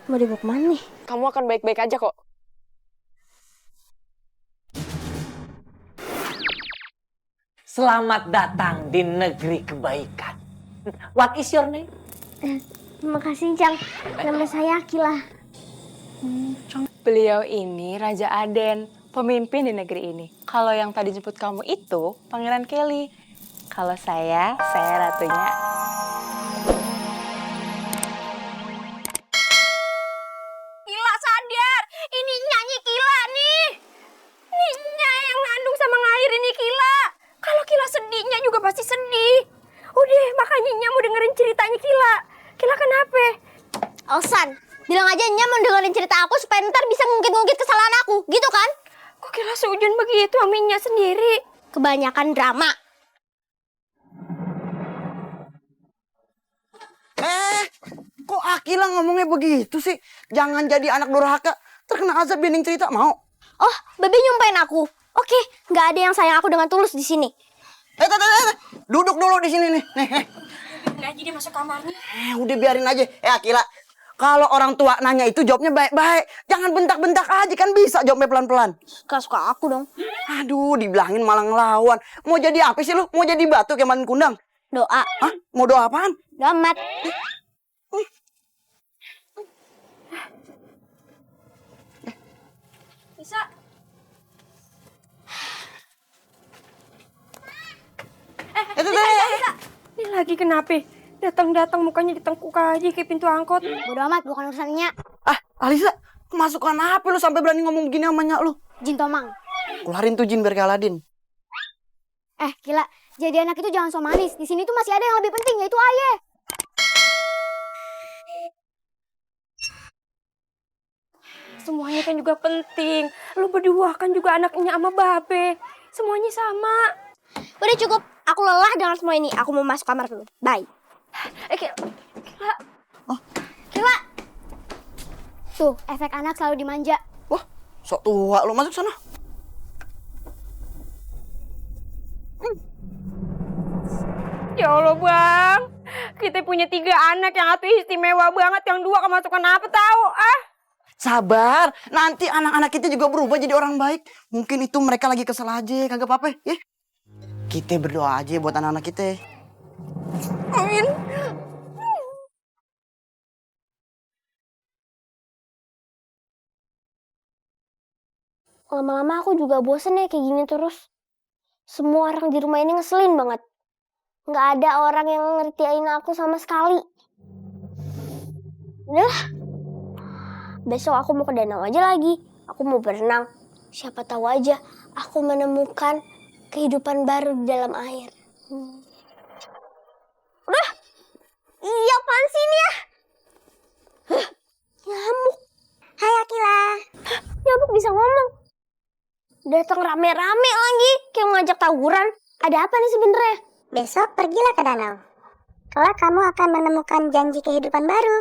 Mau dibawa kemana nih? Kamu akan baik-baik aja kok. Selamat datang di negeri kebaikan. What is your name? Terima kasih, Cang. Nama saya Akila. Beliau ini Raja Aden, pemimpin di negeri ini. Kalau yang tadi jemput kamu itu Pangeran Kelly. Kalau saya ratunya. Kila sadar, ini nyanyi Kila nih. Ninya yang ngandung sama ngairin nih Kila. Kalau Kila sedihnya juga pasti sedih. Udah, makanya Nya mau dengerin ceritanya Kila. Kila kenapa? Osan, bilang aja Nya mau dengerin cerita aku supaya ntar bisa ngungkit-ngungkit kesalahan aku, gitu kan? Kok Kila seujun begitu sama Nya sendiri? Kebanyakan drama. Kok Akila ngomongnya begitu sih? Jangan jadi anak durhaka. Terkena azab binding cerita, mau? Oh, Bebe nyumpain aku. Oke, nggak ada yang sayang aku dengan tulus di sini. Duduk dulu di sini nih. Nih. Biarin aja dia masuk kamarnya. Udah biarin aja. Akila, kalau orang tua nanya itu jawabnya baik-baik. Jangan bentak-bentak aja, kan bisa jawabnya pelan-pelan. Gak suka aku dong. Aduh, dibilangin malah ngelawan. Mau jadi apa sih lu? Mau jadi batu kayak mantan kundang? Doa. Hah? Mau doa apaan? Doa mat. Bisa. Bisa. Ini lagi kenapa? Datang-datang mukanya ditengkuk aja kayak pintu angkot. Bodo amat, bukan urusannya. Alisa, kemasukan apa lu sampai berani ngomong begini sama nyak lu? Jin Tomang. Keluarin tuh jin biar kayak Aladin. Gila. Jadi anak itu jangan so manis. Di sini tuh masih ada yang lebih penting, yaitu ayah. Semuanya kan juga penting. Lu berdua kan juga anaknya sama Babe. Semuanya sama. Udah cukup. Aku lelah dengan semua ini. Aku mau masuk kamar dulu. Bye. Kila. Kila. Tuh, efek anak selalu dimanja. Wah, sok tua lu, masuk sana. Ya Allah Bang, kita punya 3 anak yang satu istimewa banget, yang 2 kemasukan apa tahu Sabar, nanti anak-anak kita juga berubah jadi orang baik. Mungkin itu mereka lagi kesel aja, kagak apa-apa ya. Kita berdoa aja buat anak-anak kita. Amin. Lama-lama aku juga bosen ya kayak gini terus. Semua orang di rumah ini ngeselin banget. Nggak ada orang yang ngertiin aku sama sekali. Udah, besok aku mau ke danau aja lagi. Aku mau berenang. Siapa tahu aja aku menemukan kehidupan baru di dalam air. Udah, iya apaan sih ini ya? Nyamuk. Hai Akila. Nyamuk bisa ngomong. Datang rame-rame lagi, kayak ngajak tawuran. Ada apa nih sebenarnya? Besok pergilah ke danau. Kelak kamu akan menemukan janji kehidupan baru.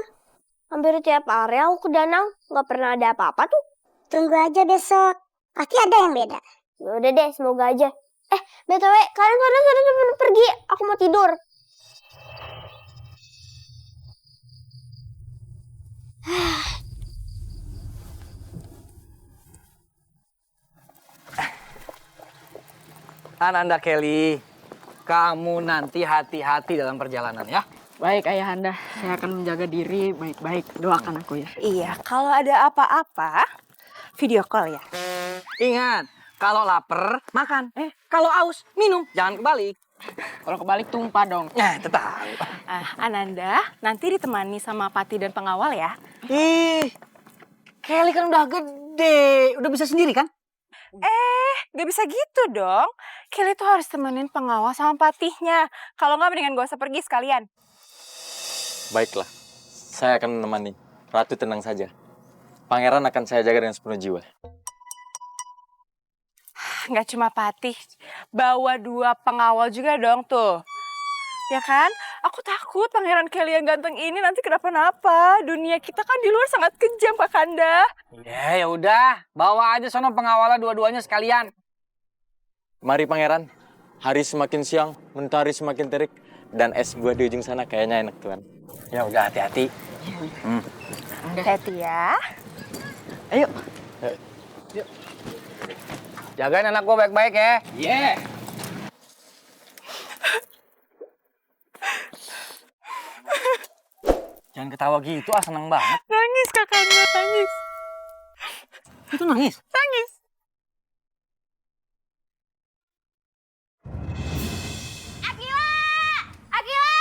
Hampir tiap hari aku ke danau, nggak pernah ada apa-apa tuh. Tunggu aja besok. Pasti ada yang beda. Yaudah deh, semoga aja. BTW, kalian cepet pergi. Aku mau tidur. Ananda Kelly, kamu nanti hati-hati dalam perjalanan ya. Baik Ayahanda, saya akan menjaga diri baik-baik. Doakan aku ya. Iya, kalau ada apa-apa, video call ya. Ingat, kalau lapar makan, kalau aus minum, jangan kebalik. Kalau kebalik tumpah dong. Nah, tetap. Ananda, nanti ditemani sama Pati dan pengawal ya. Ih, Kelly kan udah gede, udah bisa sendiri kan? Gak bisa gitu dong. Kelly tuh harus temenin pengawal sama Patihnya. Kalau nggak mendingan gak usah pergi sekalian. Baiklah, saya akan menemani. Ratu tenang saja. Pangeran akan saya jaga dengan sepenuh jiwa. Nggak cuma Patih, bawa 2 pengawal juga dong tuh. Ya kan? Aku takut Pangeran Kelly yang ganteng ini nanti kenapa-napa. Dunia kita kan di luar sangat kejam, Kakanda. Ya udah, bawa aja sono pengawalnya dua-duanya sekalian. Mari Pangeran, hari semakin siang, mentari semakin terik, dan es buah di ujung sana kayaknya enak Tuan. Ya udah hati-hati. Hati ya. Ayo. Yuk. Jagain anak gua baik-baik ya. Yeah. Jangan ketawa gitu, seneng banget. Nangis kakaknya, nangis. Itu nangis. Nangis. Akila! Akila!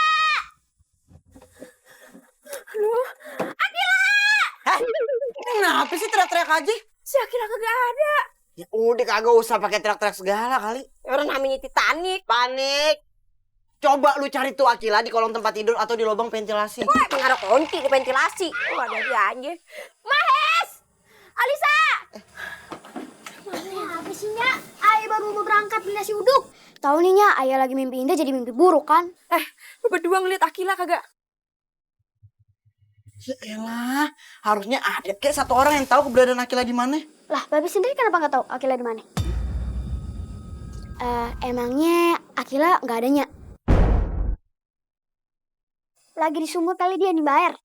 Kenapa sih teriak-teriak aja? Si Akila kagak ada. Ya udah kagak usah pakai teriak-teriak segala kali. Orang namanya Titanic. Panik. Coba lu cari tuh Akila di kolong tempat tidur atau di lubang ventilasi. Wah, pengaruh kunci di ventilasi. Wah, ada dia aja. Mahes! Alisa! Mana apa sih, Nya? Ayah baru mau berangkat beli nasi uduk. Tahu nih, Nya, ayah lagi mimpi indah jadi mimpi buruk kan? Lu berdua ngeliat Akila kagak? Yaelah, harusnya ada kayak satu orang yang tahu keberadaan Akila di mana. Lah, Babi sendiri kenapa nggak tahu Akila di mana? Emangnya Akila nggak adanya? Lagi di sumur kali dia dibayar.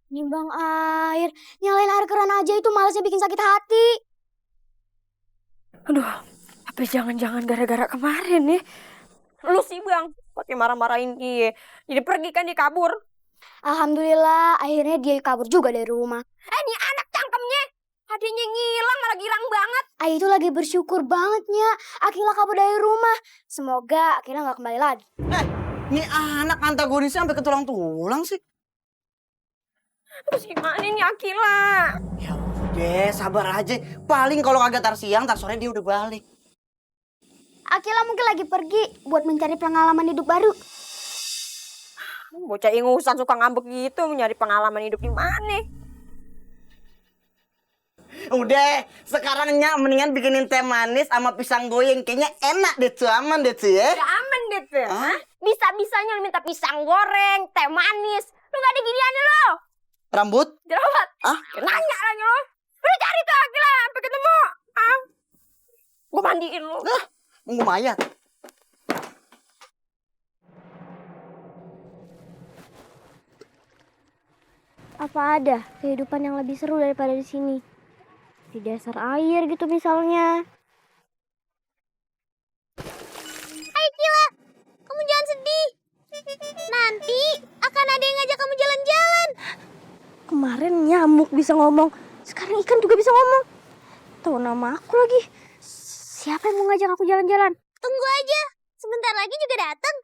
Nimbang air, nyalain air keran aja itu malasnya bikin sakit hati. Aduh, apa jangan-jangan gara-gara kemarin nih? Lu sih Bang, pakai marah-marahin dia. Jadi pergi kan dia kabur. Alhamdulillah, akhirnya dia kabur juga dari rumah. Ini anak cangkemnya. Adanya ngilang, malah gilang banget. Ayah itu lagi bersyukur bangetnya Akila kabur dari rumah. Semoga Akila nggak kembali lagi. Ini anak antagonisnya sampai ke tulang-tulang sih. Terus gimana nih Akila? Ya udah, sabar aja. Paling kalau kagak tar siang, tar sore dia udah balik. Akila mungkin lagi pergi buat mencari pengalaman hidup baru. Bocah ingusan suka ngambek gitu, nyari pengalaman hidup di mana? Udah, sekarang Nya mendingan bikinin teh manis sama pisang goreng. Kayaknya enak deh tuh, aman deh tuh ya. Udah aman deh tuh. Bisa-bisanya lu minta pisang goreng, teh manis. Lu gak ada giniannya lo. Rambut? Jerawat. Ah? Nanya lagi lo. Lu cari tuh Akila sampai ketemu. Gue mandiin lu. Nunggu mayat. Apa ada kehidupan yang lebih seru daripada di sini? Di dasar air gitu misalnya. Hai Kila, kamu jangan sedih. Nanti akan ada yang ngajak kamu jalan-jalan. Kemarin nyamuk bisa ngomong, sekarang ikan juga bisa ngomong. Tahu nama aku lagi. Siapa yang mau ngajak aku jalan-jalan? Tunggu aja, sebentar lagi juga datang.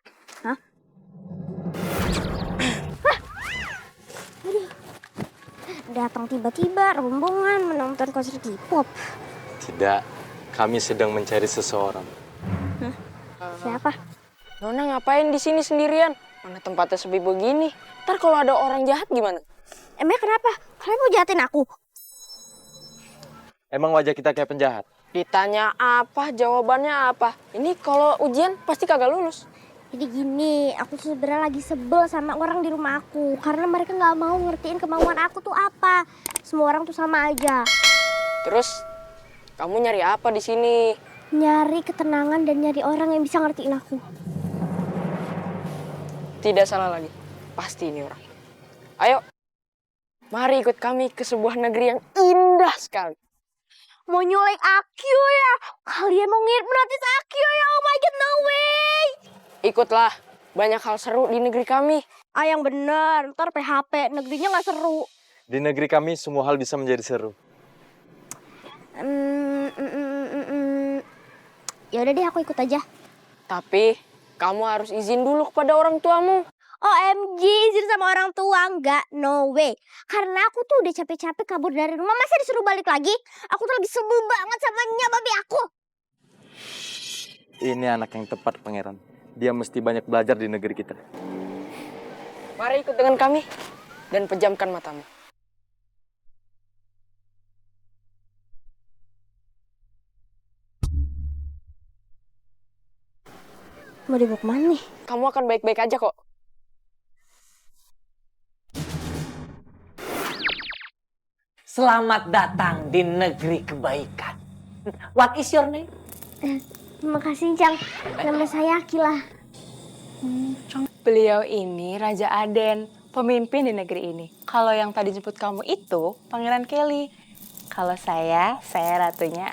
Datang tiba-tiba rombongan menonton konser K-pop. Tidak, kami sedang mencari seseorang. Siapa? Nona ngapain di sini sendirian? Mana tempatnya sepi begini? Ntar kalau ada orang jahat gimana? Emangnya kenapa? Kalian mau jahatin aku? Emang wajah kita kayak penjahat? Ditanya apa, jawabannya apa? Ini kalau ujian pasti kagak lulus. Jadi gini, aku tuh sebenarnya lagi sebel sama orang di rumah aku. Karena mereka nggak mau ngertiin kemauan aku tuh apa. Semua orang tuh sama aja. Terus, kamu nyari apa di sini? Nyari ketenangan dan nyari orang yang bisa ngertiin aku. Tidak salah lagi. Pasti ini orang. Ayo, mari ikut kami ke sebuah negeri yang indah sekali. Mau nyulik Akio ya? Kalian mau ngirit gratis Akio ya? Oh my god, no way! Ikutlah, banyak hal seru di negeri kami. Yang bener, ntar PHP, negerinya nggak seru. Di negeri kami semua hal bisa menjadi seru. Ya udah deh, aku ikut aja. Tapi, kamu harus izin dulu kepada orang tuamu. OMG, izin sama orang tua nggak? No way. Karena aku tuh udah capek-capek kabur dari rumah, masa disuruh balik lagi? Aku tuh lagi sebel banget sama Nya babi aku. Ini anak yang tepat, Pangeran. Dia mesti banyak belajar di negeri kita. Mari ikut dengan kami dan pejamkan matamu. Mau dibawa kemana nih? Kamu akan baik-baik aja kok. Selamat datang di negeri kebaikan. What is your name? Terima kasih, Cang. Nama saya Akila. Beliau ini Raja Aden, pemimpin di negeri ini. Kalau yang tadi jemput kamu itu Pangeran Kelly. Kalau saya ratunya.